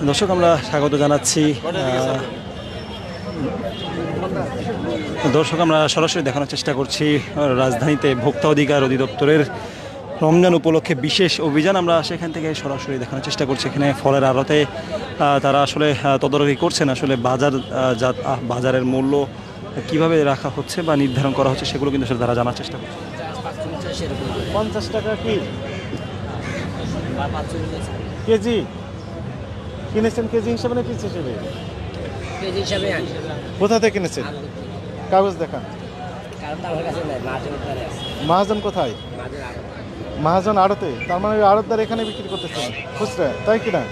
দর্শক আমরা স্বাগত জানাচ্ছি। দর্শক আমরা সরাসরি দেখানোর চেষ্টা করছি রাজধানীতে ভোক্তা অধিকার অধিদপ্তরের রমজান উপলক্ষে বিশেষ অভিযান। আমরা সেখান থেকে সরাসরি দেখানোর চেষ্টা করছি। এখানে ফলের আড়তে তারা আসলে তদারকি করছেন, আসলে বাজারের মূল্য কিভাবে রাখা হচ্ছে বা নির্ধারণ করা হচ্ছে সেগুলো কিন্তু তারা জানার চেষ্টা করছে। 50 টাকা কি কেজি কিনেছেন? কেজি হিসাবে না পিস হিসেবে? কেজি হিসাবে। কোথা থেকে কিনেছেন? কাগজ দেখান। মহাজন কোথায়? মহাজন আড়তে, তার মানে ওই আড়তদার এখানে বিক্রি করতেছেন খুচরা, তাই কিনা?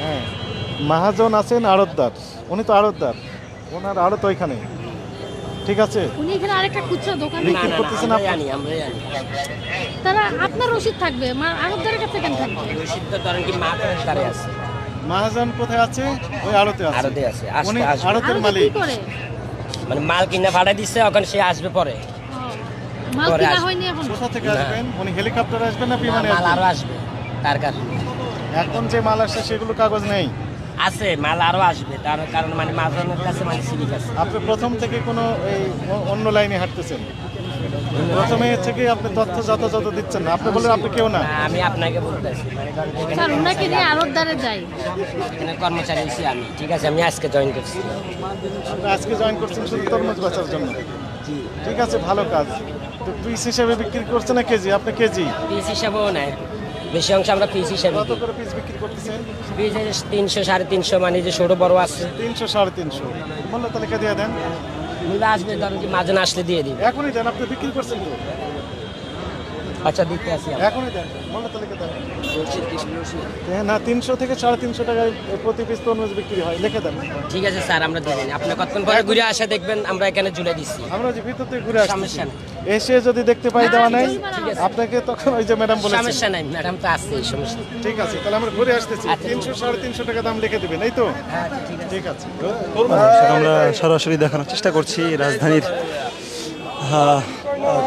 হ্যাঁ, মহাজন আছেন আড়তদার, উনি তো আড়তদার, ওনার আড়ত ওইখানে, ঠিক আছে? উনি এখানে আরেকটা খুচরা দোকান বিক্রি করতেছেন আপনি। তারা আপনার রসিদ থাকবে, আড়তদারের কাছে কেন থাকবে? রসিদ তো ধরেন কি মাথায় আছে। মহাজন কোথায় আছে? ওই আড়তে আছে। আড়তে আছে, উনি আসবে। আড়তের আড়তে মালিক। কি করে? মানে মাল কিনা ভাড়া দিচ্ছে, ওখানে সে আসবে পরে। মাল পরে কিনা আসবে। হয়নি এখন। কোথা থেকে আসবেন? উনি হেলিকপ্টারে আসবেন না বিমানে মাল আরো আসবেন? আসবে তার কাছে। এখন যে মাল আসছে সেগুলো কাগজ নেই। আছে মাল আরো আসবে, তার কারণ মানে মাঝনের কাছে মানে সিভিক আছে। আপনি প্রথম থেকে কোনো এই অন্য লাইনে হাঁটতেছেন? প্রথমে থেকে আপনি তথ্য যত দিচ্ছেন না, আপনি বলেন আপনি কেউ না। আমি আপনাকে বলতেছি মানে ধরেন এখানে স্যার ওনাকে নিয়ে আড়তদারে যাই। এখানে কর্মচারী হচ্ছি আমি, ঠিক আছে? আমি আজকে জয়েন করছি। আপনি আজকে জয়েন করছেন শুধু তরমুজ বেচার জন্য? ঠিক আছে, ভালো কাজ। তো পিস হিসেবে বিক্রি করছে না কেজি? আপনি কেজি পিস হিসাবেও নেয়, বেশি অংশ আমরা পিস হিসাবে কত করে পিস বিক্রি করতেছেন? পিস 300 350, মানে যে ছোট বড় আছে 300 350 মূল্য তালিকা দিয়ে দেন। মিলে আসবে, ধরেন কি মাঝন আসলে দিয়ে দিবে। এখনই দেন, আপনি বিক্রি করছেন তো? আচ্ছা দিতে আসি এখনই দেন, মূল্য তালিকা দেন। হ্যাঁ না, 300 থেকে 350 টাকায় প্রতি পিস তরমুজ বিক্রি হয়, লিখে দেন। ঠিক আছে স্যার, আমরা দিয়ে দিন। আপনি কতক্ষণ পরে ঘুরে আসা দেখবেন, আমরা এখানে ঝুলে দিচ্ছি। আমরা যে ভিতর থেকে ঘুরে আসছি, সমস্যা নেই। এসে যদি দেখতে পাই দেওয়া নাই আপনাকে, তখন ওই যে ম্যাডাম বলেছেন। সমস্যা নাই, ম্যাডাম তো আসছে, এই সমস্যা নেই। ঠিক আছে, তাহলে আমরা ঘুরে আসতেছি। আচ্ছা। 300 350 টাকা দাম লিখে দেবেন, এই তো? হ্যাঁ ঠিক আছে। ঠিক আছে, আমরা সরাসরি দেখানোর চেষ্টা করছি রাজধানীর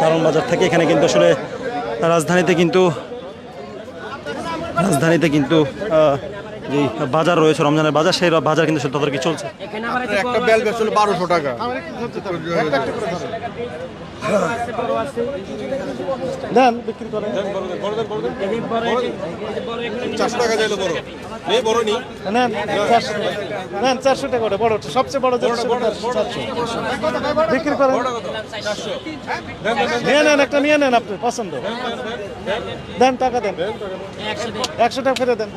কারণ বাজার থেকে। এখানে কিন্তু আসলে রাজধানীতে কিন্তু যে বাজার রয়েছে, রমজানের বাজার, সেই বাজার কিন্তু তদারকি চলছে। এখানে আবার একটা বেল বেচছিল 1200 টাকা। দেন, বিক্রি করেন। 400 টাকা চাইলো বড়। এই বড় নি। নেন 400 টাকা, নেন 400 টাকা করে, বড় সবচেয়ে বড় যেটা 400 বিক্রি করেন। নিয়ে নেন, একটা নিয়ে নেন, আপনি পছন্দ। দেন, টাকা দেন, 100 টাকা ফেরত দেন।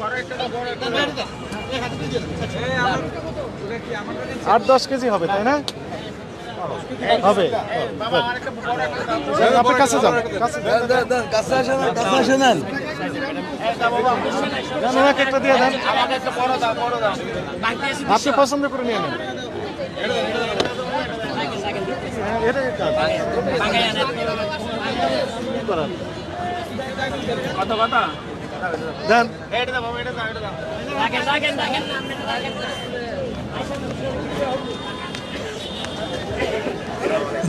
8-10 কেজি হবে, তাই না? হবে। আপনি কাছে যান, কাছে যান। ওনাকে একটা দিয়ে দেন, আপনি পছন্দ করে নিয়ে নেন। এটাই কাজ। কি করার? দেন।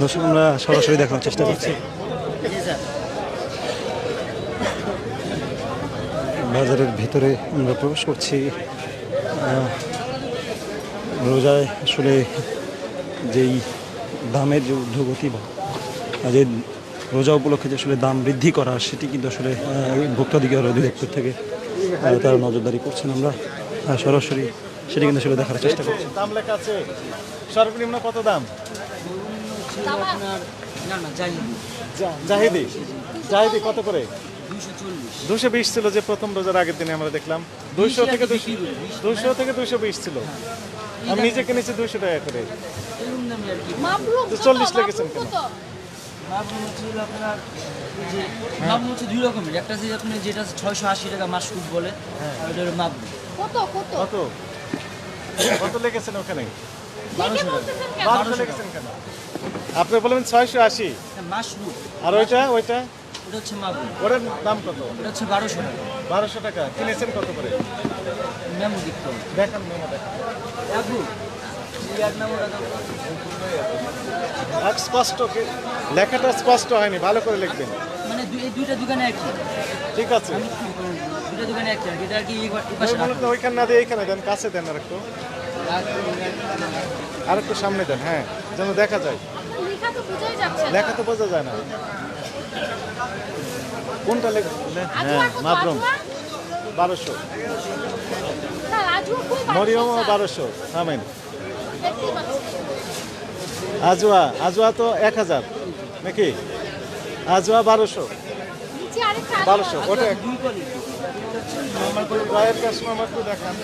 দর্শক আমরা সরাসরি দেখানোর চেষ্টা করছি। বাজারের ভিতরে আমরা প্রবেশ করছি। রোজায় আসলে যেই দামের যে ঊর্ধ্বগতি বা যে রোজা উপলক্ষে যে আসলে দাম বৃদ্ধি করা, সেটি কিন্তু আসলে ভোক্তা অধিকার অধিদপ্তর থেকে তারা নজরদারি করছেন। আমরা সরাসরি সেটি কিন্তু আসলে দেখার চেষ্টা করছি। দাম লেখা আছে, সর্বনিম্ন কত দাম? জাহিদি কত করে? 220 ছিল যে প্রথম রোজার আগের দিনে আমরা দেখলাম। 200 থেকে 220 ছিল। আমি নিজে কিনেছি 200 টাকা করে। 40 লেগেছেন কেন? মাবরুম হচ্ছে দুই রকমের, একটা আছে আপনি যেটা 680 টাকা মাসকুট বলে, ওটা হলো মাবরুম। কত লেগেছেন ওখানে? 1200 লেগেছেন কেন? আপনি বলবেন 680 মাসরুম। আর ওইটা ওটা হচ্ছে মাবরুম, ওটার দাম কত? ওটা হচ্ছে 1200 টাকা। 1200 টাকা কিনেছেন কত করে? মেমো দেখতে হবে। দেখান, মেমো দেখান। এই 1 নম্বরটা দাও। স্পষ্ট লেখাটা স্পষ্ট হয়নি, ভালো করে লিখবেন। মানে এই দুইটা দোকানে একই। ঠিক আছে, দুইটা দোকানে একই আর কি। এটা আর কি এই ওই পাশে মূলত ওইখানে না দিয়ে এইখানে দেন, কাছে দেন আর একটু সামনে দেন, হ্যাঁ, যেন দেখা যায়। লেখা তো বোঝাই যাচ্ছে না। লেখা তো বোঝা যায় না। কোনটা লেখা? আজুয়া হ্যাঁ, কত মাতরম আজুয়া? 1200, স্যার আজুয়া কই 1200? মরিয়মও স্যার? 1200। থামেন, দেখতেই পাচ্ছি। আজওয়া তো 1000 নাকি? আজওয়া 1200, নিচে আরেকটা 1200 আজুয়া। ওটা দুই কলি। আমার গায়ের কাশমা আমার একটু দেখান।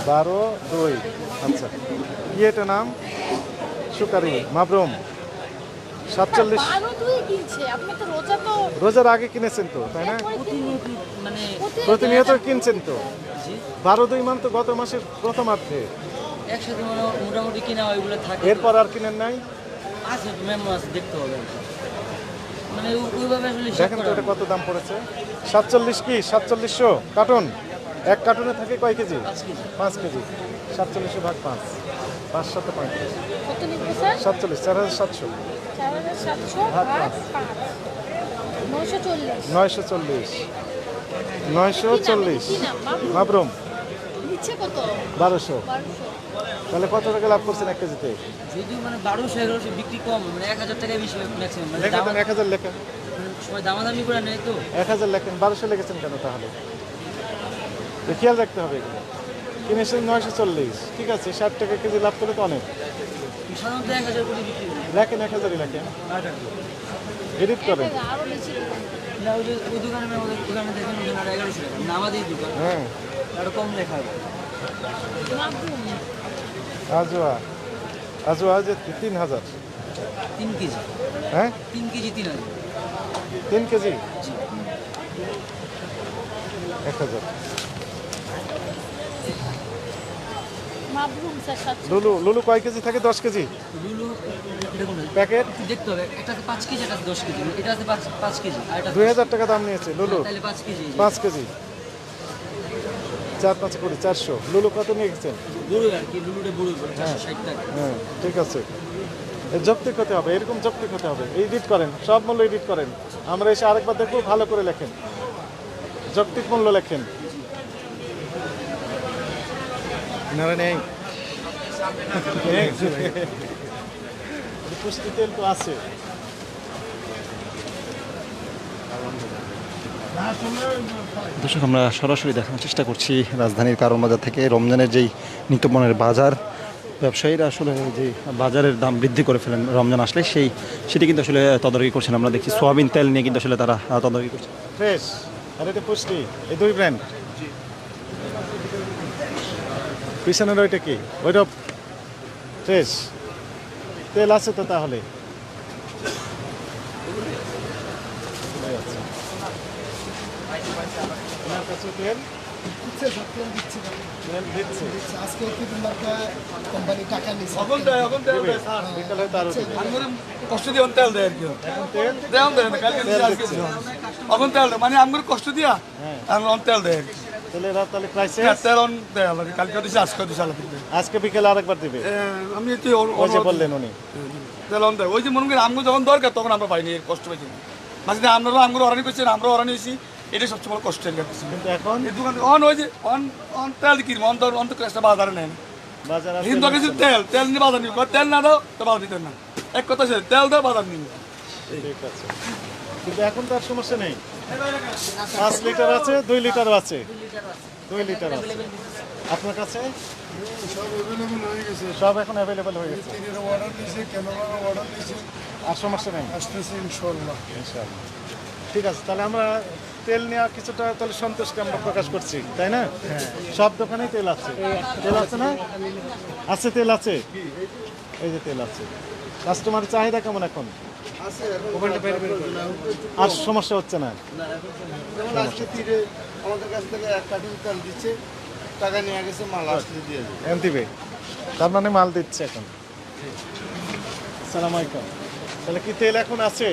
12-2। আচ্ছা, কি এটা নাম? সুকারি মাবরুম 47। 12 কিনছে। আপনি তো রোজা তো রোজার আগে কিনেছেন তো, তাই না? মানে প্রতিনিয়ত কিনছেন তো। জি 12-2 মান তো গত মাসের প্রথমার্ধে, একসাথে মোটামুটি কিনা ওইগুলো থাকে। এরপর আর কিনেন নাই? আছে মেমো আছে, দেখতে হবে আর কি। মানে ওইভাবে আসলে হিসাব দেখেন তো করা এটা কত দাম পড়েছে। 47 কি 4700 কার্টন? এক কার্টনে থাকে কয় কেজি? 5 কেজি। 5 কেজি। 4700 ভাগ 5, 5 7 35, কত নিবে স্যার? 47, 4700, 4700 ভাগ ভাগ পাঁচ। 5 940। 940, 940 কি নাম? মাবরুম? মাবরুম নিচে কত? 1200। 1200। তাহলে কত টাকা লাভ করছেন এক কেজিতে? যদিও মানে 1200-1100 বিক্রি কম, মানে 1000 টাকায় বেশি ম্যাক্সিমাম। মানে লেখা দেন 1000 লেখা, সবাই দামাদামি করে নেয় তো। 1000 লেখেন, 1200 লিখেছেন কেন তাহলে? তো খেয়াল রাখতে হবে এগুলো। কিনেছেন 940, ঠিক আছে, 60 টাকা কেজি লাভ করলে তো অনেক। সাধারণত 1000 করে বিক্রি করে। লেখেন 1000ই লেখেন, এডিট করেন। এটা আরো বেশি দিবেন। না ওই যে ওই দোকানে আমাদের দোকানে দেখেন ওখানে 1100 টাকা, মানে আমাদের দোকান হ্যাঁ, আরো কম লেখা হয়। মাবরুম। আজওয়া যে 3000, 3 কেজি, হ্যাঁ 3 কেজি 3000। 3 কেজি 1000। মাবরুম স্যার 700। লুলু কয় কেজি থাকে? 10 কেজি লুলু দেখুন প্যাকেট। দেখতে হবে, একটাতে 5 কেজি, একটাতে 10 কেজি, এটাতে 5 কেজি আর এটা 2000 টাকা দাম নিয়েছে লুলু, তাহলে 5 কেজি। 5 কেজি 4-5 করে 400। লুলু কত নিয়ে গেছেন? বড় আর কি, লুলুটা বড় 460 টাকা। হ্যাঁ, ঠিক আছে। যৌক্তিক হতে হবে, এরকম যৌক্তিক হতে হবে। এডিট করেন, সব মূল্য এডিট করেন। আমরা এসে আরেকবার দেখবো, ভালো করে লেখেন, যৌক্তিক মূল্য লেখেন। নারা নেই পুষ্টি তেল তো আছে। দর্শক, আমরা সরাসরি দেখানোর চেষ্টা করছি রাজধানীর কারণ বাজার থেকে রমজানের যেই নিত্যপণ্যের বাজার। ব্যবসায়ীরা আসলে যে বাজারের দাম বৃদ্ধি করে ফেলেন রমজান আসলে, সেটি কিন্তু আসলে তদারকি করছেন। আমরা দেখছি সোয়াবিন তেল নিয়ে কিন্তু আসলে তারা তদারকি করছে। ফ্রেশ আর এটা পুষ্টি, এই দুই ব্র্যান্ড। পিছনের ওইটা কি? ওইটা ফ্রেশ তেল আছে তো তাহলে? আপনার কাছে তেল দিচ্ছে। আজকে কোম্পানি টাকা নিচ্ছে বিকালে তো আরো দিবে। কষ্ট দিয়ে তেল দেয় আর কি এখন তেল দেন দেন কালকে দিছে আজকে এখন তেল দেয় মানে আমার কষ্ট দিয়া এখন তেল দেয় আর কি তেলের রাত তাহলে প্রাইসে তেল অন দেয় আর কি কালকে দিছে আজকে দিছে আলাদা আজকে বিকেলে আরেকবার দিবে। আমি একটু ওই যে বললেন উনি। তেল অন দেয় ওই যে মনে করি আমগো যখন দরকার তখন আমরা পাইনি কষ্ট পাইছি মাঝে আপনারা আমগুলো অরানি করছেন আমরা অরানি হয়েছি এটাই সবচেয়ে বড় কষ্টের কাছে কিন্তু এখন এই দোকান অন ওই যে অন অন তেল কিনবো অন তো একটা বাজারে নেন বাজার আছে হিন্দু কিছু তেল নিয়ে বাজার নিব তেল না দাও তো বাজার দিতেন না এক কথা সে তেল দাও বাজার নিব ঠিক আছে, কিন্তু এখন তো আর সমস্যা নেই। 5 লিটার আছে, 2 লিটারও আছে, 2 লিটার আছে আপনার কাছে। সব এখন অ্যাভেলেবল হয়ে গেছে, অর্ডার দিয়েছে ক্যামেরা অর্ডার দিয়েছে আর সমস্যা নেই। আসতেছে ইনশাল্লাহ। ইনশাআল্লাহ। ঠিক আছে, তাহলে আমরা তেল নেওয়া কিছুটা তাহলে সন্তুষ্টি আমরা প্রকাশ করছি, তাই না? সব দোকানেই তেল আছে। তেল আছে না? আছে, তেল আছে, এই যে তেল আছে। কাস্টমারের চাহিদা কেমন এখন? আর সমস্যা হচ্ছে না? যেমন আজকে তীরে আমাদের কাছ থেকে 1 কার্টুন তেল দিচ্ছে, টাকা নিয়ে গেছে, মাল আসলে দিয়ে দেবে। এখন দিবে, তার মানে মাল দিচ্ছে এখন। সালাম আলাইকুম। তাহলে কি তেল এখন আছে?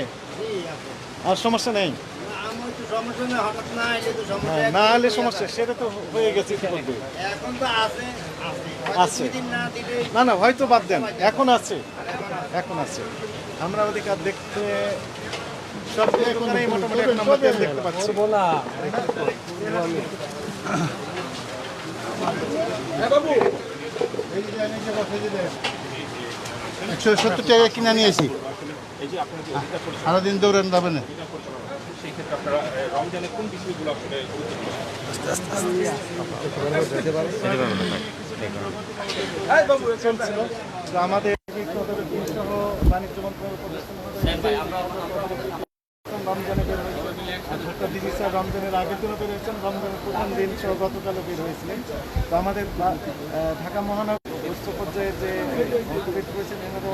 আর সমস্যা নেই? আমার তো সমস্যা নেই, হঠাৎ না এলে তো সমস্যা। না হলে সমস্যা, সেটা তো হয়ে গেছে ইতিমধ্যে। এখন তো আছে আছে। দিন না দিলে না না, হয়তো বাদ দেন, এখন আছে, এখন আছে। আমরা ওদিকে আর দেখতে সব দোকানেই মোটামুটি এখন আমরা তেল দেখতে পাচ্ছি। 170 টাকা কিনে নিয়েছি। সারাদিন দৌড়ান যাবে না। চলছিল তো আমাদের সহ বাণিজ্য মন্ত্রণালয় প্রতিষ্ঠান রমজানে বের হয়েছে, আর ডক্টর দিদি স্যার রমজানের আগের দিনও বের হয়েছেন, রমজানের প্রথম দিন সহ গতকালও বের হয়েছিলেন। তো আমাদের ঢাকা মহানগর উচ্চ পর্যায়ে যে বের করেছেন এনারও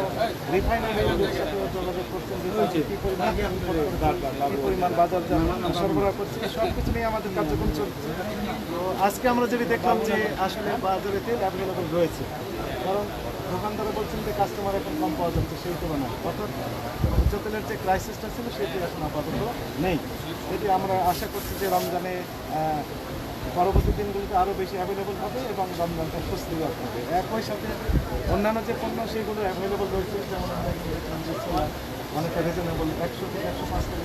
রিফাইনারিগুলোর সাথেও যোগাযোগ করছেন যে কী পরিমাণ বাজার সরবরাহ করছে, সব কিছু নিয়ে আমাদের কার্যক্রম চলছে। তো আজকে আমরা যেটি দেখলাম যে আসলে বাজারে তেল অ্যাভেলেবল রয়েছে, কারণ দোকানদারা বলছেন যে কাস্টমার এখন কম পাওয়া যাচ্ছে সেই তুলনায়, অর্থাৎ উচ্চ তেলের যে ক্রাইসিসটা ছিল সেটি এখন আপাতত নেই। এটি আমরা আশা করছি যে রমজানে পরবর্তী দিনগুলিতে আরও বেশি অ্যাভেলেবল হবে এবং রমজানটা স্বস্তিদায়ক হবে। একই সাথে অন্যান্য যে পণ্য সেগুলো অ্যাভেলেবল রয়েছে, যেমন আমরা দেখলাম যে ছোলা অনেকটা রিজনেবল, 100 থেকে 105 টাকা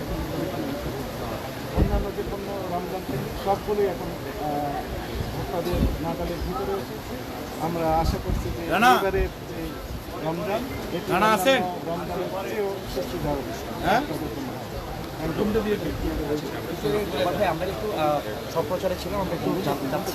অন্যান্য যে পণ্য রমজান থেকে সবগুলোই এখন ভোক্তাদের নাগালের ভিতরে এসেছে। আমরা আশা করছি যে এবারের যে রমজান এটি রমজানের চেয়েও স্বস্তিদায়ক। হ্যাঁ, আমরা একটু সপ্রচারে ছিলাম, আমরা একটু জানতে চাচ্ছি